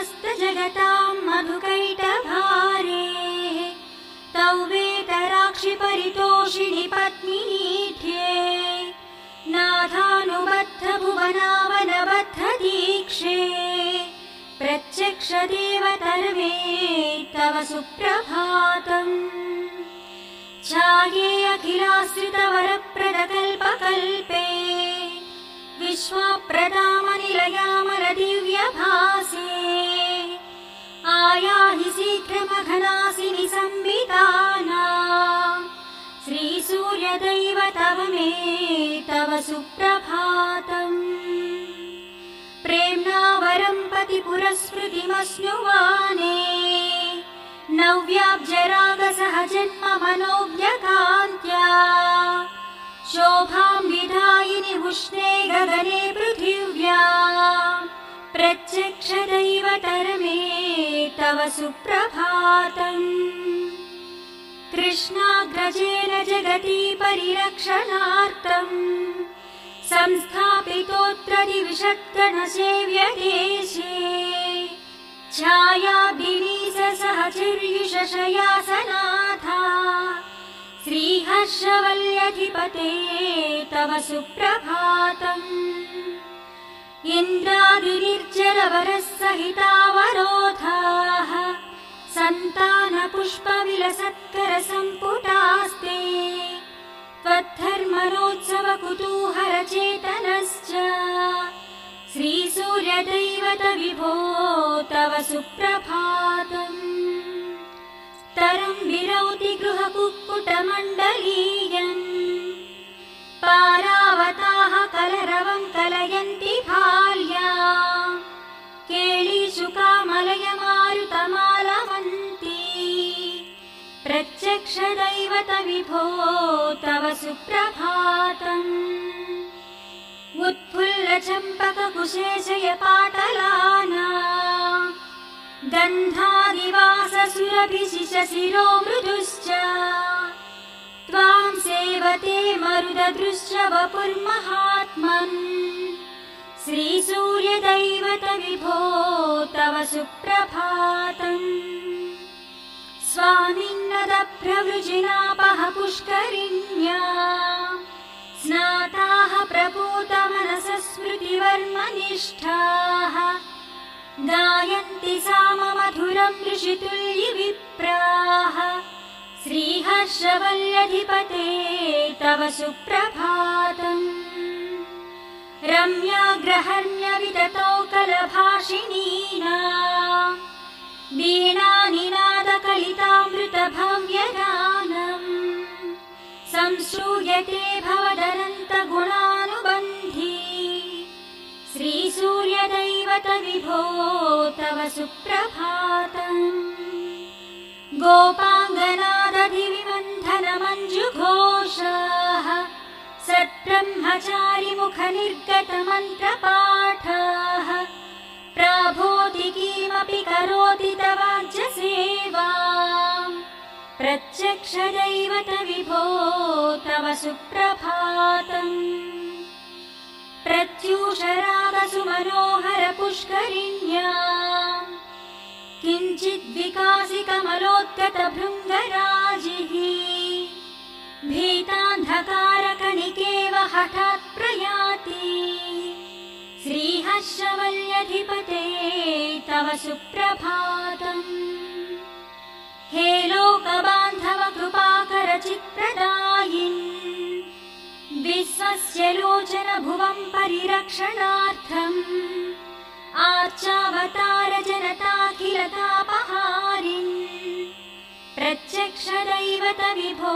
समस्तजगतां मधुकैटभारे तौ वेतराक्षि परितोषिणि पत्मिनीठ्ये नाथानुबद्ध भुवनावनबद्ध दीक्षे प्रत्यक्ष देवतर्वे तव सुप्रभातम् ध्याये अखिलाश्रितवरप्रदकल्पकल्पे विश्वप्रदामनिलयामलदिव्यभासे आयाहि शीघ्रमघनासिनि संवितानां श्रीसूर्यदैवतव मे तव सुप्रभातम् प्रेम्णा वरं पतिपुरस्मृतिमस्नुवाने नव्याब्जरागसहजन्म मनोज्ञकान्त्या शोभां विधायिनि उष्णे गगने पृथिव्या प्रत्यक्षदैवतर्मे तव सुप्रभातम् कृष्णाग्रजेन जगति परिरक्षणार्थम् संस्थापितोऽत्र दिविषद्गणसेव्यदेशे छायाब्धिनीसहचर्युषशयासनाथा श्रीहर्षवल्यधिपते तव सुप्रभातम् इन्द्रादिनिर्जरवरसहितावरोधाः सन्तानपुष्पविलसत्करसम्पुटास्ते त्वद्धर्मणोत्सवकुतूहलचेतनश्च श्रीसूर्यदैवत विभो तव सुप्रभातम् तरं विरौति गृहकुक्कुटमण्डलीयन् पारावताः कलरवं कलयन्ति भाल्या केळीशुकामलयमारुतमालवन्ती प्रत्यक्षदैवत विभो तव सुप्रभातम् उत्फुल्लचम्पककुशेशय पाटलाना गन्धादिवाससुरभिशिशिरो मृदुश्च त्वां सेवते मरुददृश्च वपुर्महात्मन् श्रीसूर्यदैवत विभो तव सुप्रभातम् स्वामिन्नदप्रवृजिनापः पुष्करिण्या स्नाताः प्रपूतमनसः स्मृतिवर्मनिष्ठाः गायन्ति साममधुरं ऋषितुल्यविप्राः श्रीहर्षवल्यधिपते तव सुप्रभातम् रम्याग्रहण्यविततौ कलभाषिणीनां वीणानिनादकलितामृतभव्यगानम् संश्रूयते भवदनन्तगुणानुबन्धी श्रीसूर्यदैवत विभो तव सुप्रभातम् गोपाङ्गनादधिविमन्थनमञ्जुघोषाः सद्ब्रह्मचारिमुखनिर्गतमन्त्रपाठः प्राभोति किमपि करोति तवाज्य सेवाम् प्रत्यक्षदैवत विभो तव सुप्रभातम् प्रत्यूषरागसुमनोहर पुष्करिण्या किञ्चिद्विकासि कमलोद्गत भृङ्गराजिः भीतान्धकारकणिकेव हठात् प्रयाति श्रीहर्षवल्यधिपते तव सुप्रभातम् हे लोकबान्धव कृपाकर चित्प्रदायिन् विश्वस्य लोचन भुवं परिरक्षणार्थम् आर्चावतार जनताखिलतापहारिन् प्रत्यक्षदैवत विभो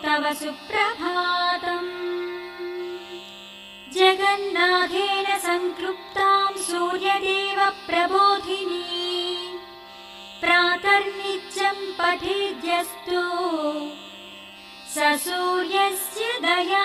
तव सुप्रभातम् जगन्नाथेन संक्लृप्तां सूर्यदेव प्रबोधिनी प्रातर्नित्यं पठेद्यस्तु स सूर्यस्य दया